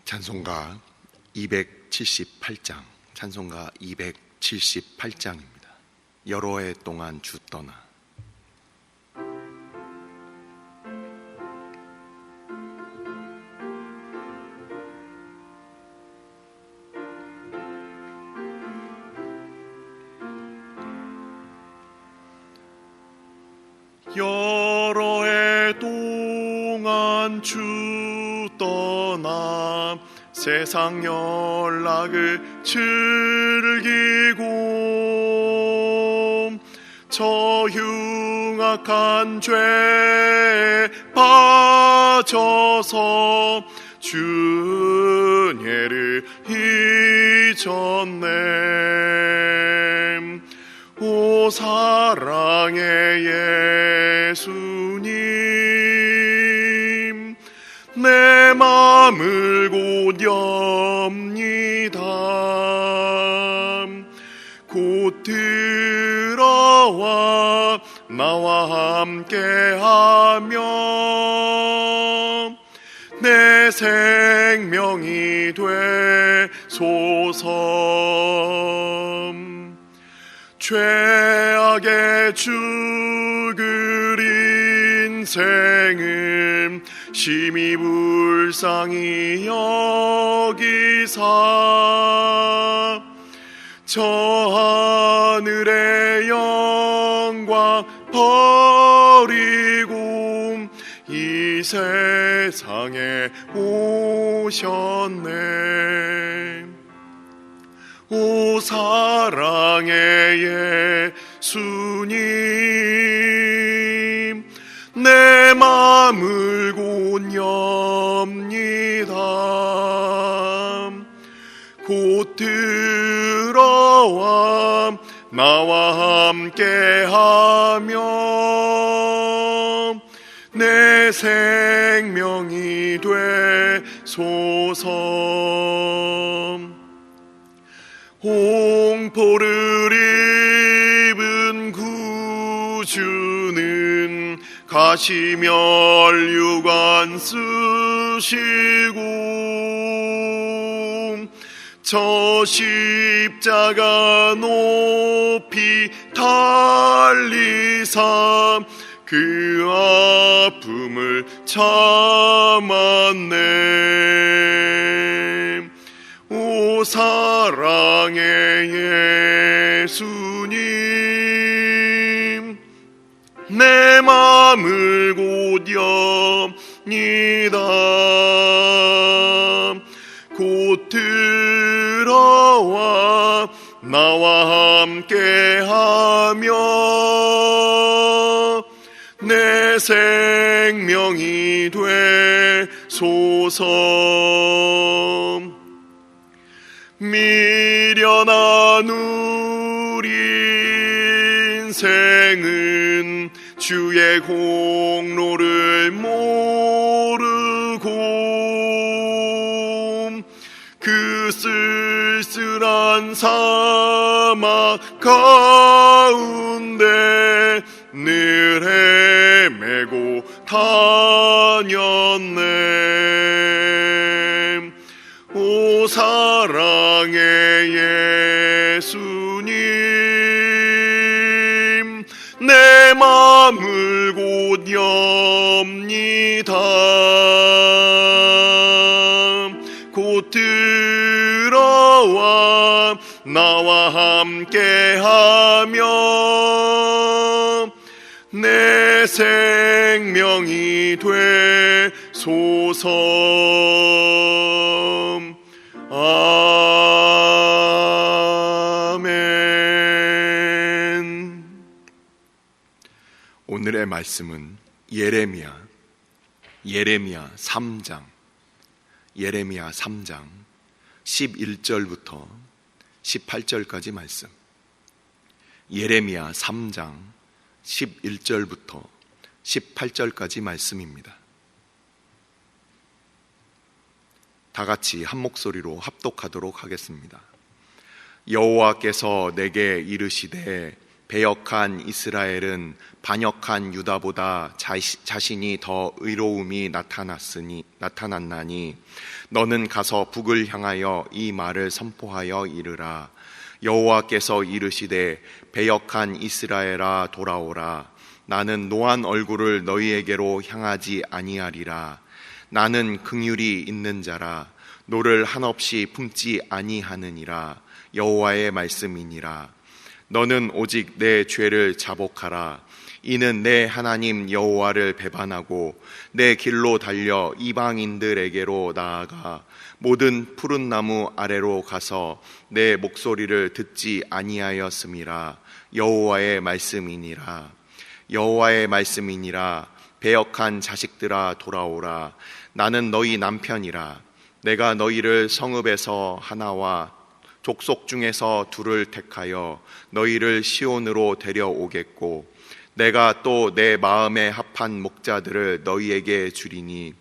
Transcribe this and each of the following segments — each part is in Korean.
찬송가 278장, 찬송가 278장입니다. 여러 해 동안 주 떠나. 여러 해 동안 주 떠나 세상 연락을 즐기고 저 흉악한 죄에 빠져서 주은혜를 잊었네. 오 사랑의 예수님, 내 맘을 곧 엽니다. 곧 들어와 나와 함께하며 내 생명이 되소서. 죄악의 죽을 인생을 심히 불쌍히 여기사 저 하늘의 영광 버리고 이 세상에 오셨네. 오 사랑의 예수님, 내 맘을 곧 엽니다. 곧 들어와 나와 함께하며 내 생명이 되소서. 홍포를 입은 구주는 가시면류관 쓰시고 저 십자가 높이 달리사 그 아픔을 참았네. 오 사랑의 예수님, 내 맘을 곧 엽니다. 곧 들어와 나와 함께하며 내 생명이 되소서. 미련한 우리 인생은 주의 공로를 모르고 그 쓸쓸한 사막 가운데 늘 헤매고 다녔네. 오 사랑의 예수님, 내 맘을 곧 엽니다. 곧 들어와 나와 함께하며 내 생명이 되소서. 아멘. 오늘의 말씀은 예레미야 3장 11절부터 18절까지 말씀. 예레미야 3장 11절부터 18절까지 말씀입니다. 다 같이 한 목소리로 합독하도록 하겠습니다. 여호와께서 내게 이르시되 배역한 이스라엘은 반역한 유다보다 자신이 더 의로움이 나타났나니 너는 가서 북을 향하여 이 말을 선포하여 이르라. 여호와께서 이르시되 배역한 이스라엘아 돌아오라. 나는 노한 얼굴을 너희에게로 향하지 아니하리라. 나는 긍휼이 있는 자라. 노를 한없이 품지 아니하느니라. 여호와의 말씀이니라. 너는 오직 내 죄를 자복하라. 이는 내 하나님 여호와를 배반하고 내 길로 달려 이방인들에게로 나아가 모든 푸른 나무 아래로 가서 내 목소리를 듣지 아니하였음이라. 여호와의 말씀이니라. 여호와의 말씀이니라. 배역한 자식들아 돌아오라. 나는 너희 남편이라. 내가 너희를 성읍에서 하나와 족속 중에서 둘을 택하여 너희를 시온으로 데려오겠고 내가 또 내 마음에 합한 목자들을 너희에게 주리니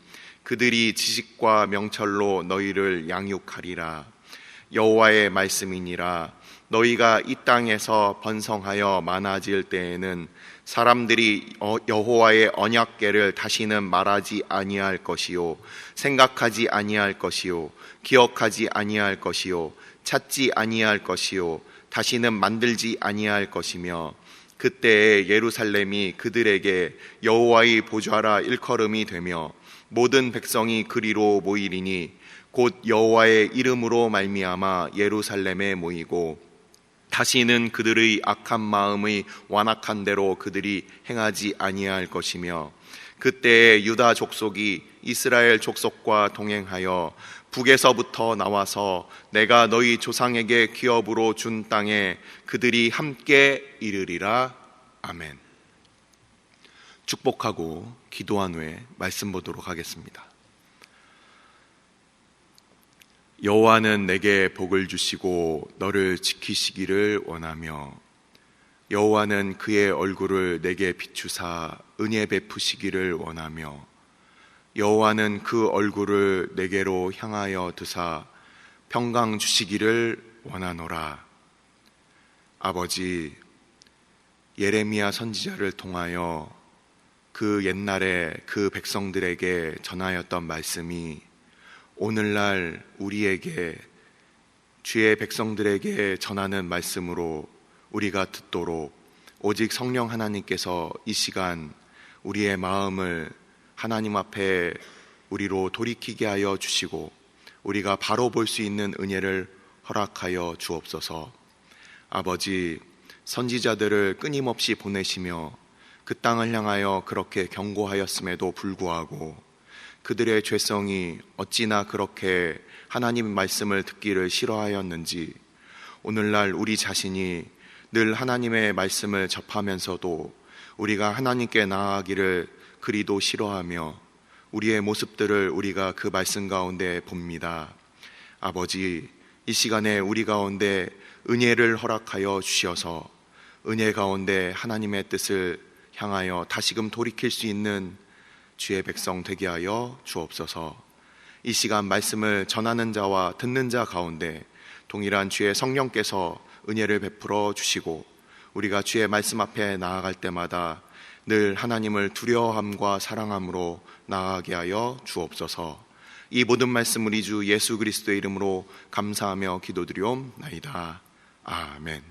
그들이 지식과 명철로 너희를 양육하리라. 여호와의 말씀이니라. 너희가 이 땅에서 번성하여 많아질 때에는 사람들이 여호와의 언약궤를 다시는 말하지 아니할 것이요 생각하지 아니할 것이요 기억하지 아니할 것이요 찾지 아니할 것이요 다시는 만들지 아니할 것이며 그때에 예루살렘이 그들에게 여호와의 보좌라 일컬음이 되며 모든 백성이 그리로 모이리니 곧 여호와의 이름으로 말미암아 예루살렘에 모이고 다시는 그들의 악한 마음의 완악한 대로 그들이 행하지 아니할 것이며 그때에 유다 족속이 이스라엘 족속과 동행하여 북에서부터 나와서 내가 너희 조상에게 기업으로 준 땅에 그들이 함께 이르리라. 아멘. 축복하고 기도한 후에 말씀 보도록 하겠습니다. 여호와는 내게 복을 주시고 너를 지키시기를 원하며 여호와는 그의 얼굴을 내게 비추사 은혜 베푸시기를 원하며 여호와는 그 얼굴을 내게로 향하여 드사 평강 주시기를 원하노라. 아버지, 예레미야 선지자를 통하여 그 옛날에 그 백성들에게 전하였던 말씀이 오늘날 우리에게 주의 백성들에게 전하는 말씀으로 우리가 듣도록 오직 성령 하나님께서 이 시간 우리의 마음을 하나님 앞에 우리로 돌이키게 하여 주시고 우리가 바로 볼 수 있는 은혜를 허락하여 주옵소서. 아버지, 선지자들을 끊임없이 보내시며 그 땅을 향하여 그렇게 경고하였음에도 불구하고 그들의 죄성이 어찌나 그렇게 하나님 말씀을 듣기를 싫어하였는지 오늘날 우리 자신이 늘 하나님의 말씀을 접하면서도 우리가 하나님께 나아가기를 그리도 싫어하며 우리의 모습들을 우리가 그 말씀 가운데 봅니다. 아버지, 이 시간에 우리 가운데 은혜를 허락하여 주셔서 은혜 가운데 하나님의 뜻을 향하여 다시금 돌이킬 수 있는 주의 백성 되게 하여 주옵소서. 이 시간 말씀을 전하는 자와 듣는 자 가운데 동일한 주의 성령께서 은혜를 베풀어 주시고 우리가 주의 말씀 앞에 나아갈 때마다 늘 하나님을 두려워함과 사랑함으로 나아가게 하여 주옵소서. 이 모든 말씀 우리 주 예수 그리스도의 이름으로 감사하며 기도드리옵나이다. 아멘.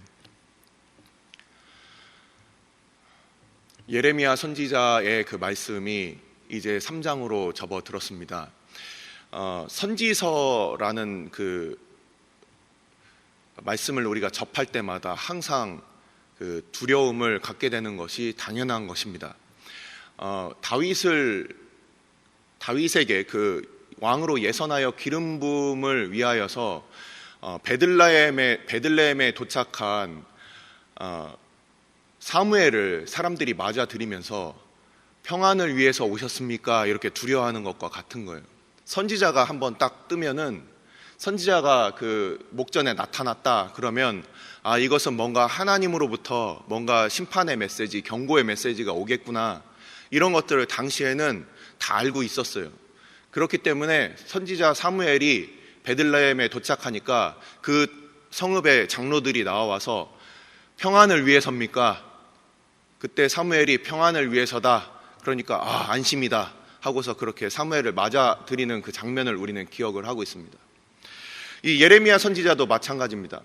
예레미야 선지자의 그 말씀이 이제 3장으로 접어들었습니다. 선지서라는 그 말씀을 우리가 접할 때마다 항상 그 두려움을 갖게 되는 것이 당연한 것입니다. 다윗에게 그 왕으로 예선하여 기름 부음을 위하여서 베들레헴에 도착한 사무엘을 사람들이 맞아들이면서 평안을 위해서 오셨습니까? 이렇게 두려워하는 것과 같은 거예요. 선지자가 한번 딱 뜨면은 선지자가 그 목전에 나타났다 그러면 이것은 뭔가 하나님으로부터 뭔가 심판의 메시지, 경고의 메시지가 오겠구나, 이런 것들을 당시에는 다 알고 있었어요. 그렇기 때문에 선지자 사무엘이 베들레헴에 도착하니까 그 성읍의 장로들이 나와서 평안을 위해서입니까? 그때 사무엘이 평안을 위해서다. 그러니까 안심이다 하고서 그렇게 사무엘을 맞아들이는 그 장면을 우리는 기억을 하고 있습니다. 이 예레미야 선지자도 마찬가지입니다.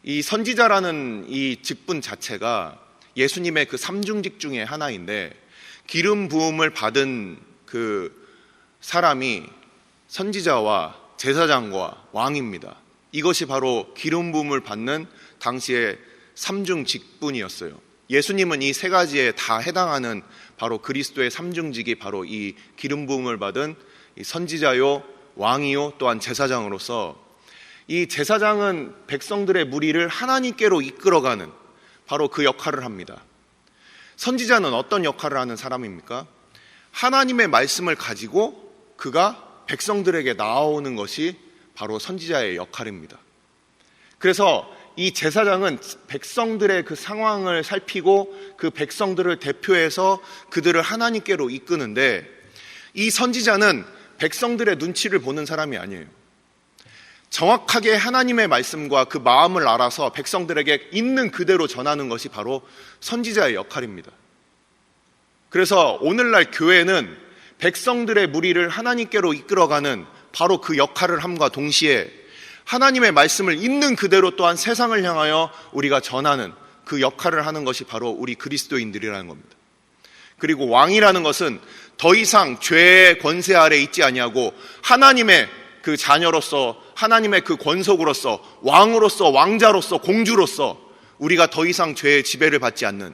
이 선지자라는 이 직분 자체가 예수님의 그 삼중직 중에 하나인데, 기름 부음을 받은 그 사람이 선지자와 제사장과 왕입니다. 이것이 바로 기름 부음을 받는 당시의 삼중 직분이었어요. 예수님은 이 세 가지에 다 해당하는 바로 그리스도의 삼중직이 바로 이 기름 부음을 받은 이 선지자요, 왕이요, 또한 제사장으로서, 이 제사장은 백성들의 무리를 하나님께로 이끌어가는 바로 그 역할을 합니다. 선지자는 어떤 역할을 하는 사람입니까? 하나님의 말씀을 가지고 그가 백성들에게 나아오는 것이 바로 선지자의 역할입니다. 그래서 이 제사장은 백성들의 그 상황을 살피고 그 백성들을 대표해서 그들을 하나님께로 이끄는데, 이 선지자는 백성들의 눈치를 보는 사람이 아니에요. 정확하게 하나님의 말씀과 그 마음을 알아서 백성들에게 있는 그대로 전하는 것이 바로 선지자의 역할입니다. 그래서 오늘날 교회는 백성들의 무리를 하나님께로 이끌어가는 바로 그 역할을 함과 동시에 하나님의 말씀을 있는 그대로 또한 세상을 향하여 우리가 전하는 그 역할을 하는 것이 바로 우리 그리스도인들이라는 겁니다. 그리고 왕이라는 것은 더 이상 죄의 권세 아래 있지 아니하고 하나님의 그 자녀로서, 하나님의 그 권속으로서, 왕으로서, 왕자로서, 공주로서 우리가 더 이상 죄의 지배를 받지 않는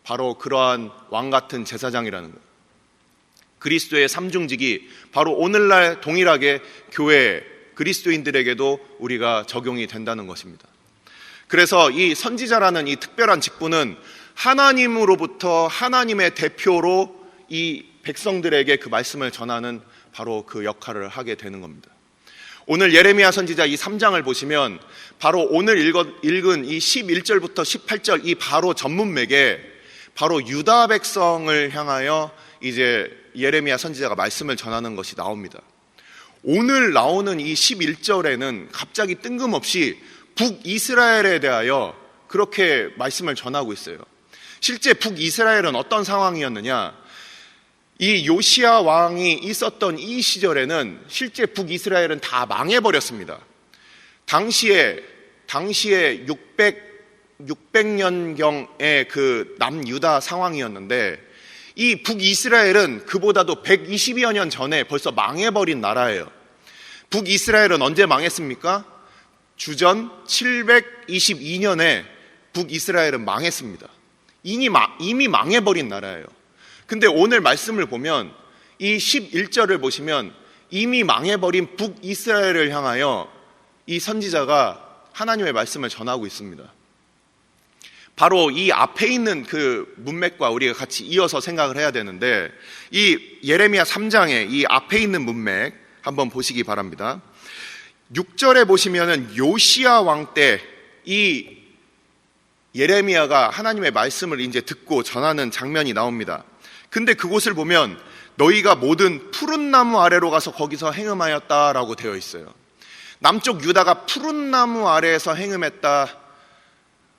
바로 그러한 왕 같은 제사장이라는 거예요. 그리스도의 삼중직이 바로 오늘날 동일하게 교회 그리스도인들에게도 우리가 적용이 된다는 것입니다. 그래서 이 선지자라는 이 특별한 직분은 하나님으로부터 하나님의 대표로 이 백성들에게 그 말씀을 전하는 바로 그 역할을 하게 되는 겁니다. 오늘 예레미야 선지자 이 3장을 보시면 바로 오늘 읽은 이 11절부터 18절 이 바로 전문맥에 바로 유다 백성을 향하여 이제 예레미야 선지자가 말씀을 전하는 것이 나옵니다. 오늘 나오는 이 11절에는 갑자기 뜬금없이 북이스라엘에 대하여 그렇게 말씀을 전하고 있어요. 실제 북이스라엘은 어떤 상황이었느냐? 이 요시야 왕이 있었던 이 시절에는 실제 북이스라엘은 다 망해버렸습니다. 당시에 600년경의 그 남유다 상황이었는데, 이 북이스라엘은 그보다도 120여 년 전에 벌써 망해버린 나라예요. 북이스라엘은 언제 망했습니까? 주전 722년에 북이스라엘은 망했습니다. 이미 망해버린 나라예요. 근데 오늘 말씀을 보면 이 11절을 보시면 이미 망해버린 북이스라엘을 향하여 이 선지자가 하나님의 말씀을 전하고 있습니다. 바로 이 앞에 있는 그 문맥과 우리가 같이 이어서 생각을 해야 되는데, 이 예레미야 3장의 이 앞에 있는 문맥 한번 보시기 바랍니다. 6절에 보시면은 요시야 왕 때 이 예레미야가 하나님의 말씀을 이제 듣고 전하는 장면이 나옵니다. 근데 그곳을 보면 너희가 모든 푸른 나무 아래로 가서 거기서 행음하였다라고 되어 있어요. 남쪽 유다가 푸른 나무 아래에서 행음했다.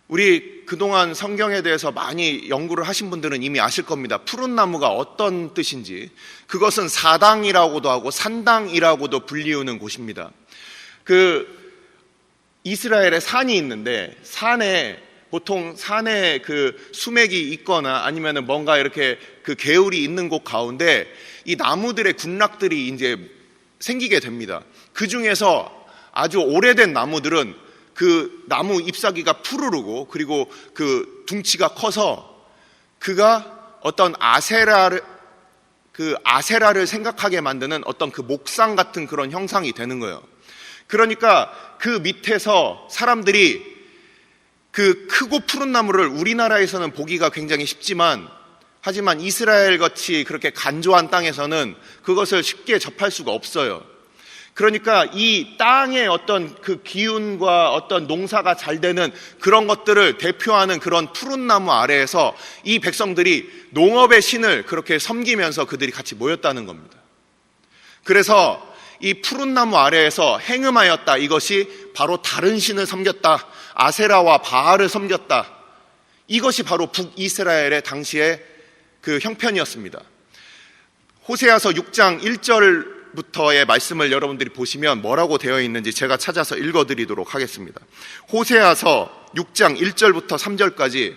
우리 그동안 성경에 대해서 많이 연구를 하신 분들은 이미 아실 겁니다. 푸른 나무가 어떤 뜻인지. 그것은 사당이라고도 하고 산당이라고도 불리우는 곳입니다. 그 이스라엘에 산이 있는데 보통 산에 그 수맥이 있거나 아니면은 뭔가 이렇게 그 개울이 있는 곳 가운데 이 나무들의 군락들이 이제 생기게 됩니다. 그 중에서 아주 오래된 나무들은 그 나무 잎사귀가 푸르르고 그리고 그 둥치가 커서 그가 어떤 아세라를 생각하게 만드는 어떤 그 목상 같은 그런 형상이 되는 거예요. 그러니까 그 밑에서 사람들이 그 크고 푸른 나무를 우리나라에서는 보기가 굉장히 쉽지만, 하지만 이스라엘 같이 그렇게 간조한 땅에서는 그것을 쉽게 접할 수가 없어요. 그러니까 이 땅의 어떤 그 기운과 어떤 농사가 잘 되는 그런 것들을 대표하는 그런 푸른 나무 아래에서 이 백성들이 농업의 신을 그렇게 섬기면서 그들이 같이 모였다는 겁니다. 그래서 이 푸른 나무 아래에서 행음하였다. 이것이 바로 다른 신을 섬겼다. 아세라와 바알을 섬겼다. 이것이 바로 북이스라엘의 당시의 그 형편이었습니다. 호세아서 6장 1절부터의 말씀을 여러분들이 보시면 뭐라고 되어 있는지 제가 찾아서 읽어드리도록 하겠습니다. 호세아서 6장 1절부터 3절까지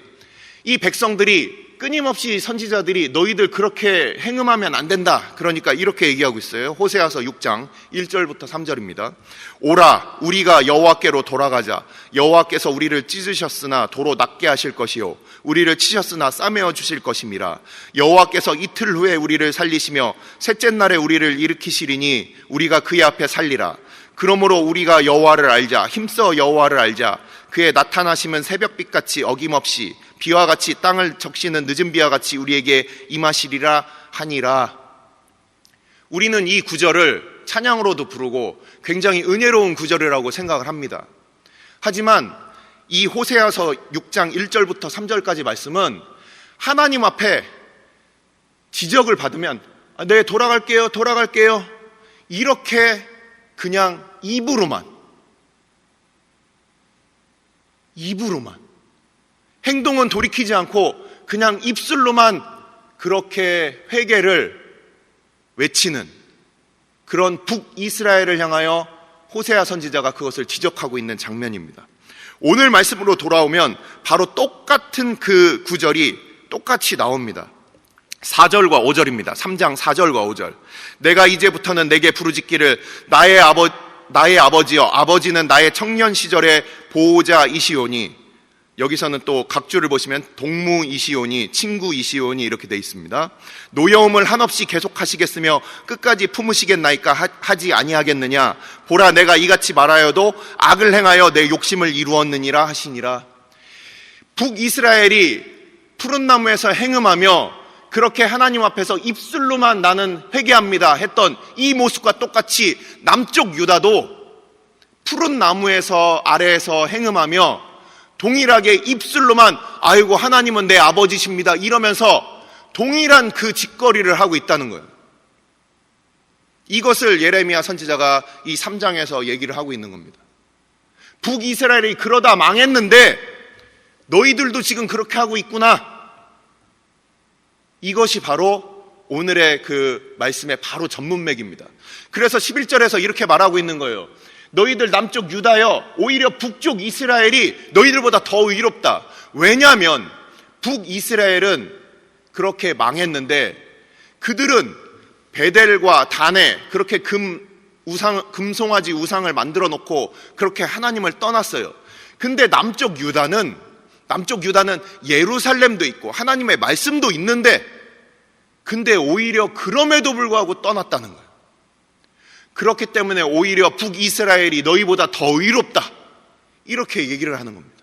이 백성들이 끊임없이 선지자들이 너희들 그렇게 행음하면 안 된다, 그러니까 이렇게 얘기하고 있어요. 호세아서 6장 1절부터 3절입니다. 오라, 우리가 여호와께로 돌아가자. 여호와께서 우리를 찢으셨으나 도로 낫게 하실 것이요 우리를 치셨으나 싸매어 주실 것임이라. 여호와께서 이틀 후에 우리를 살리시며 셋째 날에 우리를 일으키시리니 우리가 그의 앞에 살리라. 그러므로 우리가 여호와를 알자. 힘써 여호와를 알자. 그의 나타나심은 새벽빛같이 어김없이 비와 같이 땅을 적시는 늦은 비와 같이 우리에게 임하시리라 하니라. 우리는 이 구절을 찬양으로도 부르고 굉장히 은혜로운 구절이라고 생각을 합니다. 하지만 이 호세아서 6장 1절부터 3절까지 말씀은 하나님 앞에 지적을 받으면 네, 돌아갈게요 이렇게 그냥 입으로만 행동은 돌이키지 않고 그냥 입술로만 그렇게 회개를 외치는 그런 북이스라엘을 향하여 호세아 선지자가 그것을 지적하고 있는 장면입니다. 오늘 말씀으로 돌아오면 바로 똑같은 그 구절이 똑같이 나옵니다. 4절과 5절입니다. 3장 4절과 5절. 내가 이제부터는 내게 부르짖기를 나의 아버지여, 아버지는 나의 청년 시절의 보호자이시오니. 여기서는 또 각주를 보시면 동무이시오니, 친구이시오니 이렇게 되어 있습니다. 노여움을 한없이 계속하시겠으며 끝까지 품으시겠나이까 하지 아니하겠느냐. 보라, 내가 이같이 말하여도 악을 행하여 내 욕심을 이루었느니라 하시니라. 북이스라엘이 푸른 나무에서 행음하며 그렇게 하나님 앞에서 입술로만 나는 회개합니다 했던 이 모습과 똑같이 남쪽 유다도 푸른 나무에서 아래에서 행음하며 동일하게 입술로만 아이고 하나님은 내 아버지십니다 이러면서 동일한 그 짓거리를 하고 있다는 거예요. 이것을 예레미야 선지자가 이 3장에서 얘기를 하고 있는 겁니다. 북이스라엘이 그러다 망했는데 너희들도 지금 그렇게 하고 있구나. 이것이 바로 오늘의 그 말씀의 바로 전문맥입니다. 그래서 11절에서 이렇게 말하고 있는 거예요. 너희들 남쪽 유다여, 오히려 북쪽 이스라엘이 너희들보다 더 의롭다. 왜냐하면 북이스라엘은 그렇게 망했는데 그들은 베델과 단에 그렇게 금송아지 우상을 만들어 놓고 그렇게 하나님을 떠났어요. 근데 남쪽 유다는 예루살렘도 있고 하나님의 말씀도 있는데 근데 오히려 그럼에도 불구하고 떠났다는 거예요. 그렇기 때문에 오히려 북이스라엘이 너희보다 더 의롭다 이렇게 얘기를 하는 겁니다.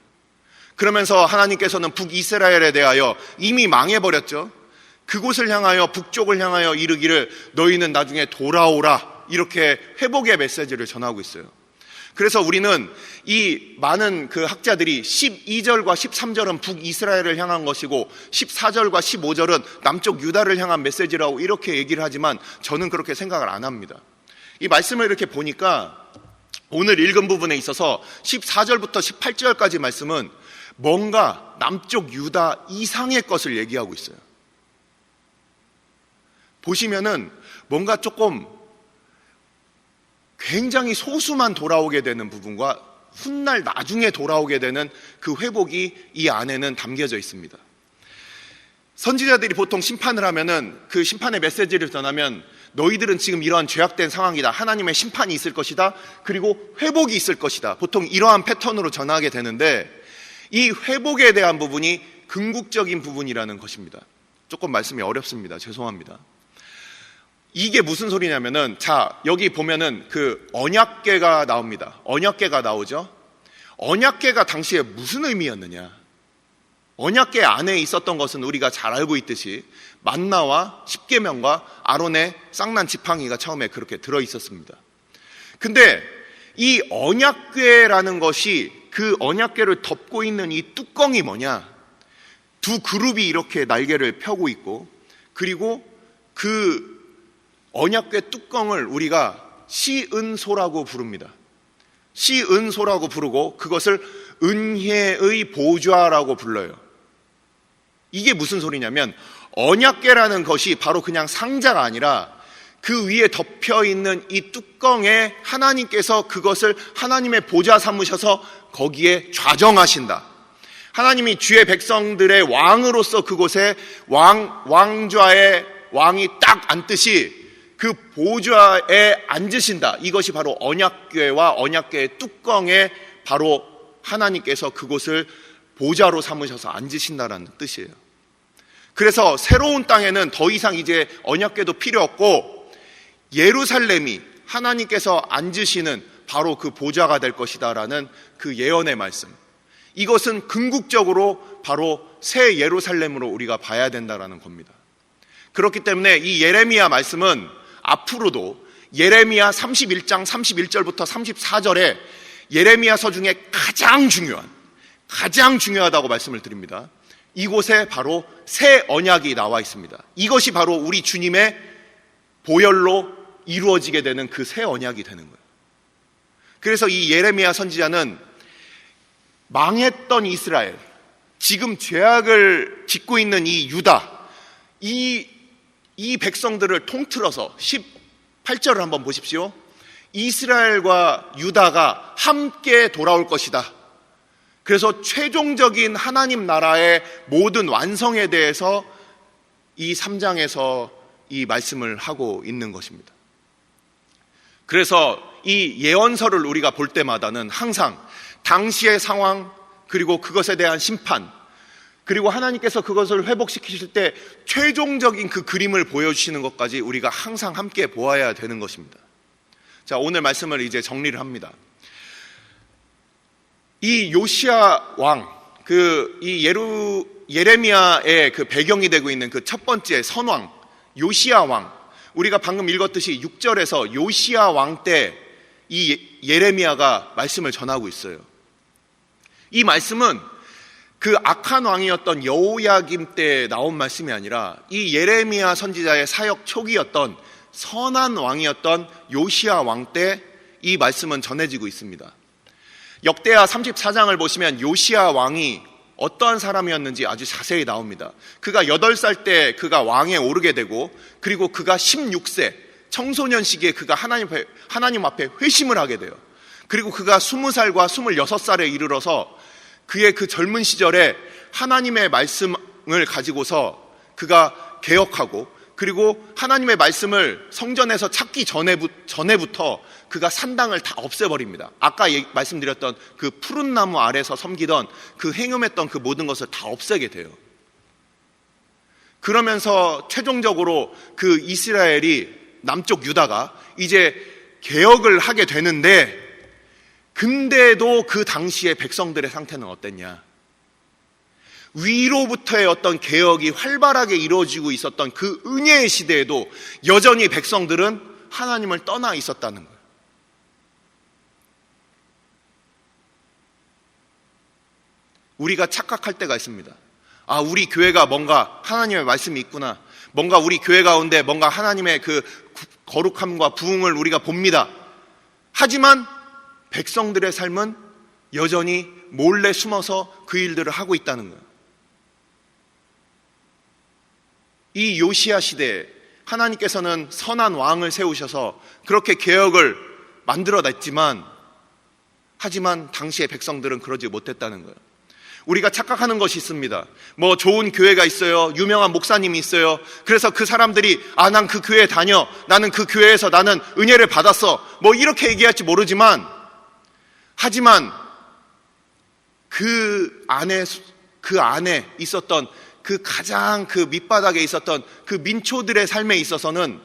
그러면서 하나님께서는 북이스라엘에 대하여 이미 망해버렸죠. 그곳을 향하여 북쪽을 향하여 이르기를 너희는 나중에 돌아오라 이렇게 회복의 메시지를 전하고 있어요. 그래서 우리는 이 많은 그 학자들이 12절과 13절은 북이스라엘을 향한 것이고 14절과 15절은 남쪽 유다를 향한 메시지라고 이렇게 얘기를 하지만 저는 그렇게 생각을 안 합니다. 이 말씀을 이렇게 보니까 오늘 읽은 부분에 있어서 14절부터 18절까지 말씀은 뭔가 남쪽 유다 이상의 것을 얘기하고 있어요. 보시면은 뭔가 조금 굉장히 소수만 돌아오게 되는 부분과 훗날 나중에 돌아오게 되는 그 회복이 이 안에는 담겨져 있습니다. 선지자들이 보통 심판을 하면은 그 심판의 메시지를 전하면 너희들은 지금 이러한 죄악된 상황이다. 하나님의 심판이 있을 것이다. 그리고 회복이 있을 것이다. 보통 이러한 패턴으로 전하게 되는데 이 회복에 대한 부분이 궁극적인 부분이라는 것입니다. 조금 말씀이 어렵습니다. 죄송합니다. 이게 무슨 소리냐면은 자, 여기 보면은 그 언약궤가 나옵니다. 언약궤가 나오죠. 언약궤가 당시에 무슨 의미였느냐? 언약궤 안에 있었던 것은 우리가 잘 알고 있듯이 만나와 십계명과 아론의 쌍난 지팡이가 처음에 그렇게 들어 있었습니다. 근데 이 언약궤라는 것이 그 언약궤를 덮고 있는 이 뚜껑이 뭐냐? 두 그룹이 이렇게 날개를 펴고 있고 그리고 그 언약궤 뚜껑을 우리가 시은소라고 부릅니다. 시은소라고 부르고 그것을 은혜의 보좌라고 불러요. 이게 무슨 소리냐면 언약궤라는 것이 바로 그냥 상자가 아니라 그 위에 덮여 있는 이 뚜껑에 하나님께서 그것을 하나님의 보좌 삼으셔서 거기에 좌정하신다. 하나님이 주의 백성들의 왕으로서 그곳에 왕좌에 왕이 딱 앉듯이 그 보좌에 앉으신다. 이것이 바로 언약궤와 언약궤의 뚜껑에 바로 하나님께서 그곳을 보좌로 삼으셔서 앉으신다라는 뜻이에요. 그래서 새로운 땅에는 더 이상 이제 언약궤도 필요 없고 예루살렘이 하나님께서 앉으시는 바로 그 보좌가 될 것이다라는 그 예언의 말씀. 이것은 궁극적으로 바로 새 예루살렘으로 우리가 봐야 된다라는 겁니다. 그렇기 때문에 이 예레미야 말씀은 앞으로도 예레미야 31장 31절부터 34절에 예레미야서 중에 가장 중요하다고 말씀을 드립니다. 이곳에 바로 새 언약이 나와 있습니다. 이것이 바로 우리 주님의 보혈로 이루어지게 되는 그 새 언약이 되는 거예요. 그래서 이 예레미야 선지자는 망했던 이스라엘, 지금 죄악을 짓고 있는 이 유다, 이 백성들을 통틀어서 18절을 한번 보십시오. 이스라엘과 유다가 함께 돌아올 것이다. 그래서 최종적인 하나님 나라의 모든 완성에 대해서 이 3장에서 이 말씀을 하고 있는 것입니다. 그래서 이 예언서를 우리가 볼 때마다는 항상 당시의 상황, 그리고 그것에 대한 심판, 그리고 하나님께서 그것을 회복시키실 때 최종적인 그 그림을 보여주시는 것까지 우리가 항상 함께 보아야 되는 것입니다. 자, 오늘 말씀을 이제 정리를 합니다. 이 요시야 왕, 예레미야의 그 배경이 되고 있는 그 첫 번째 선왕, 요시야 왕, 우리가 방금 읽었듯이 6절에서 요시야 왕 때 이 예레미야가 말씀을 전하고 있어요. 이 말씀은 그 악한 왕이었던 여호야김 때 나온 말씀이 아니라 이 예레미야 선지자의 사역 초기였던 선한 왕이었던 요시야 왕 때 이 말씀은 전해지고 있습니다. 역대하 34장을 보시면 요시야 왕이 어떠한 사람이었는지 아주 자세히 나옵니다. 그가 8살 때 그가 왕에 오르게 되고, 그리고 그가 16세 청소년 시기에 그가 하나님 앞에 회심을 하게 돼요. 그리고 그가 20살과 26살에 이르러서 그의 그 젊은 시절에 하나님의 말씀을 가지고서 그가 개혁하고, 그리고 하나님의 말씀을 성전에서 찾기 전에부터 그가 산당을 다 없애버립니다. 아까 말씀드렸던 그 푸른 나무 아래서 섬기던 그 행음했던 그 모든 것을 다 없애게 돼요. 그러면서 최종적으로 그 이스라엘이, 남쪽 유다가 이제 개혁을 하게 되는데, 근데도 그 당시의 백성들의 상태는 어땠냐? 위로부터의 어떤 개혁이 활발하게 이루어지고 있었던 그 은혜의 시대에도 여전히 백성들은 하나님을 떠나 있었다는 거예요. 우리가 착각할 때가 있습니다. 아, 우리 교회가 뭔가 하나님의 말씀이 있구나, 뭔가 우리 교회 가운데 뭔가 하나님의 그 거룩함과 부흥을 우리가 봅니다. 하지만 백성들의 삶은 여전히 몰래 숨어서 그 일들을 하고 있다는 거예요. 이 요시야 시대에 하나님께서는 선한 왕을 세우셔서 그렇게 개혁을 만들어냈지만, 하지만 당시의 백성들은 그러지 못했다는 거예요. 우리가 착각하는 것이 있습니다. 뭐 좋은 교회가 있어요, 유명한 목사님이 있어요. 그래서 그 사람들이 난 그 교회에 다녀, 나는 그 교회에서 나는 은혜를 받았어, 뭐 이렇게 얘기할지 모르지만, 하지만 그 안에 있었던 그 가장 그 밑바닥에 있었던 그 민초들의 삶에 있어서는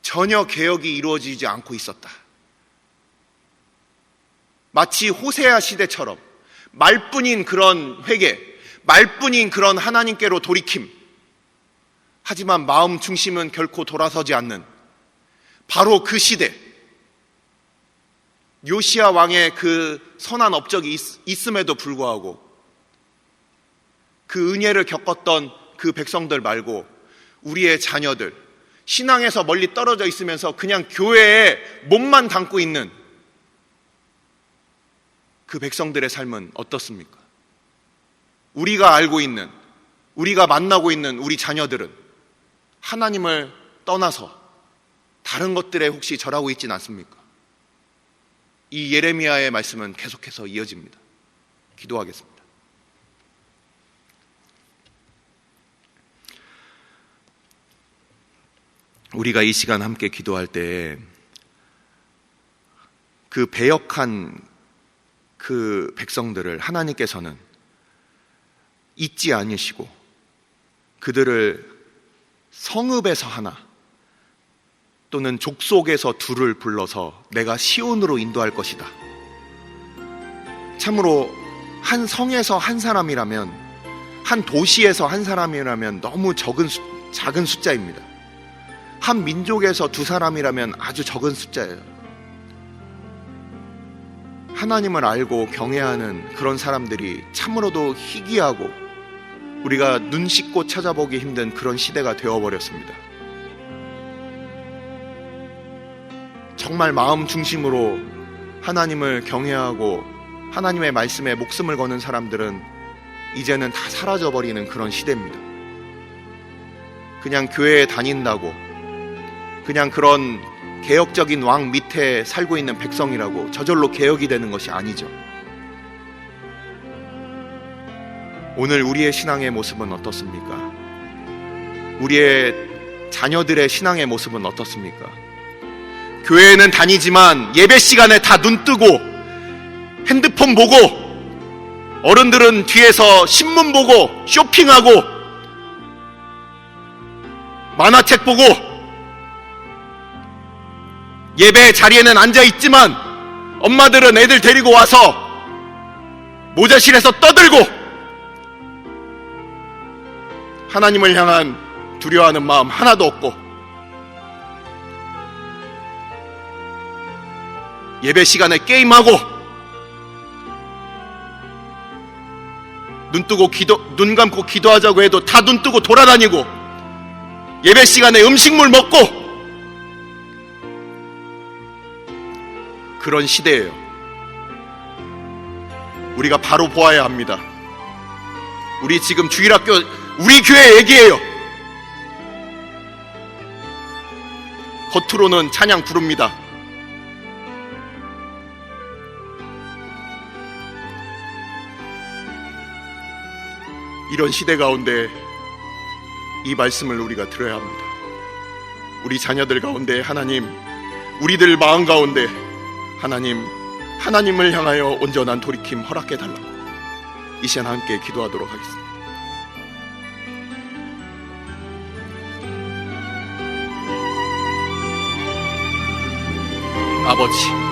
전혀 개혁이 이루어지지 않고 있었다. 마치 호세아 시대처럼 말뿐인 그런 회개, 말뿐인 그런 하나님께로 돌이킴, 하지만 마음 중심은 결코 돌아서지 않는 바로 그 시대, 요시야 왕의 그 선한 업적이 있음에도 불구하고 그 은혜를 겪었던 그 백성들 말고 우리의 자녀들, 신앙에서 멀리 떨어져 있으면서 그냥 교회에 몸만 담고 있는 그 백성들의 삶은 어떻습니까? 우리가 알고 있는, 우리가 만나고 있는 우리 자녀들은 하나님을 떠나서 다른 것들에 혹시 절하고 있진 않습니까? 이 예레미야의 말씀은 계속해서 이어집니다. 기도하겠습니다. 우리가 이 시간 함께 기도할 때 그 배역한 그 백성들을 하나님께서는 잊지 않으시고 그들을 성읍에서 하나 또는 족속에서 둘을 불러서 내가 시온으로 인도할 것이다. 참으로 한 성에서 한 사람이라면, 한 도시에서 한 사람이라면 너무 작은 숫자입니다. 한 민족에서 두 사람이라면 아주 적은 숫자예요. 하나님을 알고 경외하는 그런 사람들이 참으로도 희귀하고 우리가 눈 씻고 찾아보기 힘든 그런 시대가 되어버렸습니다. 정말 마음 중심으로 하나님을 경외하고 하나님의 말씀에 목숨을 거는 사람들은 이제는 다 사라져버리는 그런 시대입니다. 그냥 교회에 다닌다고, 그냥 그런 개혁적인 왕 밑에 살고 있는 백성이라고 저절로 개혁이 되는 것이 아니죠. 오늘 우리의 신앙의 모습은 어떻습니까? 우리의 자녀들의 신앙의 모습은 어떻습니까? 교회에는 다니지만 예배 시간에 다 눈 뜨고 핸드폰 보고 어른들은 뒤에서 신문 보고 쇼핑하고 만화책 보고 예배 자리에는 앉아있지만 엄마들은 애들 데리고 와서 모자실에서 떠들고 하나님을 향한 두려워하는 마음 하나도 없고 예배 시간에 게임하고 눈 감고 기도하자고 해도 다 눈 뜨고 돌아다니고 예배 시간에 음식물 먹고 그런 시대예요. 우리가 바로 보아야 합니다. 우리 지금 주일학교 우리 교회 얘기예요. 겉으로는 찬양 부릅니다. 이런 시대 가운데 이 말씀을 우리가 들어야 합니다. 우리 자녀들 가운데 하나님, 우리들 마음 가운데 하나님을 향하여 온전한 돌이킴 허락해 달라고 이 시간 함께 기도하도록 하겠습니다.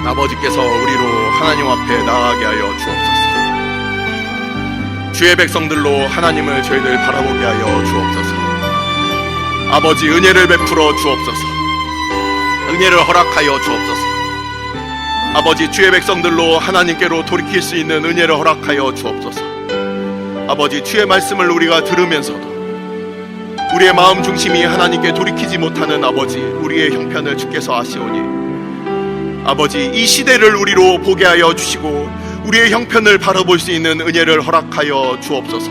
아버지께서 우리로 하나님 앞에 나아가게 하여 주옵소서. 주의 백성들로 하나님을 저희들 바라보게 하여 주옵소서. 아버지, 은혜를 베풀어 주옵소서. 은혜를 허락하여 주옵소서. 아버지, 주의 백성들로 하나님께로 돌이킬 수 있는 은혜를 허락하여 주옵소서. 아버지, 주의 말씀을 우리가 들으면서도 우리의 마음 중심이 하나님께 돌이키지 못하는 아버지, 우리의 형편을 주께서 아시오니 아버지, 이 시대를 우리로 보게 하여 주시고 우리의 형편을 바라볼 수 있는 은혜를 허락하여 주옵소서.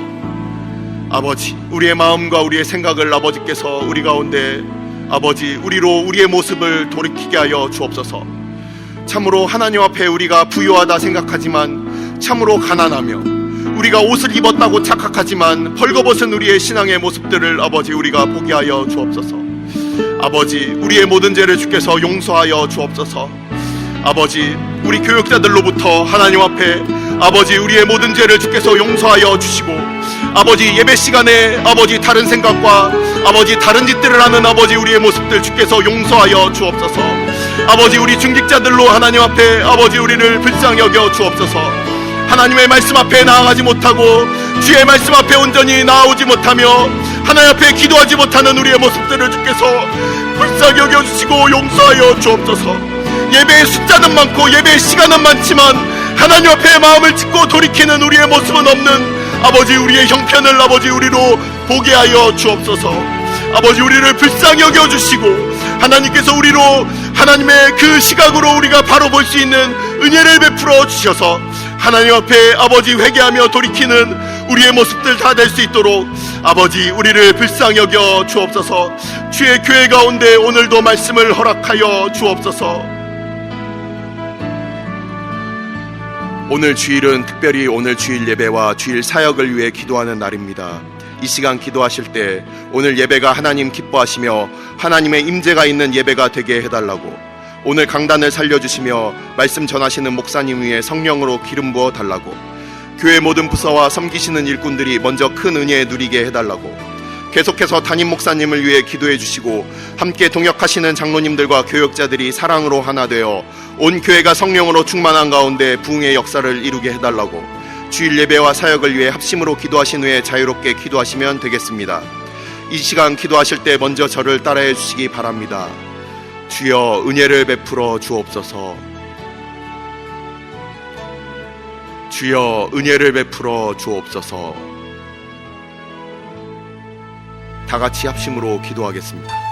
아버지, 우리의 마음과 우리의 생각을 아버지께서 우리 가운데 아버지, 우리로 우리의 모습을 돌이키게 하여 주옵소서. 참으로 하나님 앞에 우리가 부유하다 생각하지만 참으로 가난하며 우리가 옷을 입었다고 착각하지만 벌거벗은 우리의 신앙의 모습들을 아버지 우리가 보게 하여 주옵소서. 아버지, 우리의 모든 죄를 주께서 용서하여 주옵소서. 아버지, 우리 교육자들로부터 하나님 앞에 아버지 우리의 모든 죄를 주께서 용서하여 주시고 아버지, 예배 시간에 아버지 다른 생각과 아버지 다른 짓들을 하는 아버지 우리의 모습들 주께서 용서하여 주옵소서. 아버지, 우리 중직자들로 하나님 앞에 아버지 우리를 불쌍히 여겨 주옵소서. 하나님의 말씀 앞에 나아가지 못하고 주의 말씀 앞에 온전히 나아오지 못하며 하나님 앞에 기도하지 못하는 우리의 모습들을 주께서 불쌍히 여겨 주시고 용서하여 주옵소서. 예배의 숫자는 많고 예배의 시간은 많지만 하나님 앞에 마음을 찢고 돌이키는 우리의 모습은 없는 아버지, 우리의 형편을 아버지 우리로 보게 하여 주옵소서. 아버지, 우리를 불쌍히 여겨주시고 하나님께서 우리로 하나님의 그 시각으로 우리가 바로 볼 수 있는 은혜를 베풀어 주셔서 하나님 앞에 아버지 회개하며 돌이키는 우리의 모습들 다 될 수 있도록 아버지, 우리를 불쌍히 여겨 주옵소서. 주의 교회 가운데 오늘도 말씀을 허락하여 주옵소서. 오늘 주일은 특별히 오늘 주일 예배와 주일 사역을 위해 기도하는 날입니다. 이 시간 기도하실 때 오늘 예배가 하나님 기뻐하시며 하나님의 임재가 있는 예배가 되게 해달라고, 오늘 강단을 살려주시며 말씀 전하시는 목사님 위에 성령으로 기름 부어 달라고, 교회 모든 부서와 섬기시는 일꾼들이 먼저 큰 은혜 누리게 해달라고, 계속해서 담임 목사님을 위해 기도해 주시고 함께 동역하시는 장로님들과 교역자들이 사랑으로 하나 되어 온 교회가 성령으로 충만한 가운데 부흥의 역사를 이루게 해달라고, 주일 예배와 사역을 위해 합심으로 기도하신 후에 자유롭게 기도하시면 되겠습니다. 이 시간 기도하실 때 먼저 저를 따라해 주시기 바랍니다. 주여, 은혜를 베풀어 주옵소서. 주여, 은혜를 베풀어 주옵소서. 다 같이 합심으로 기도하겠습니다.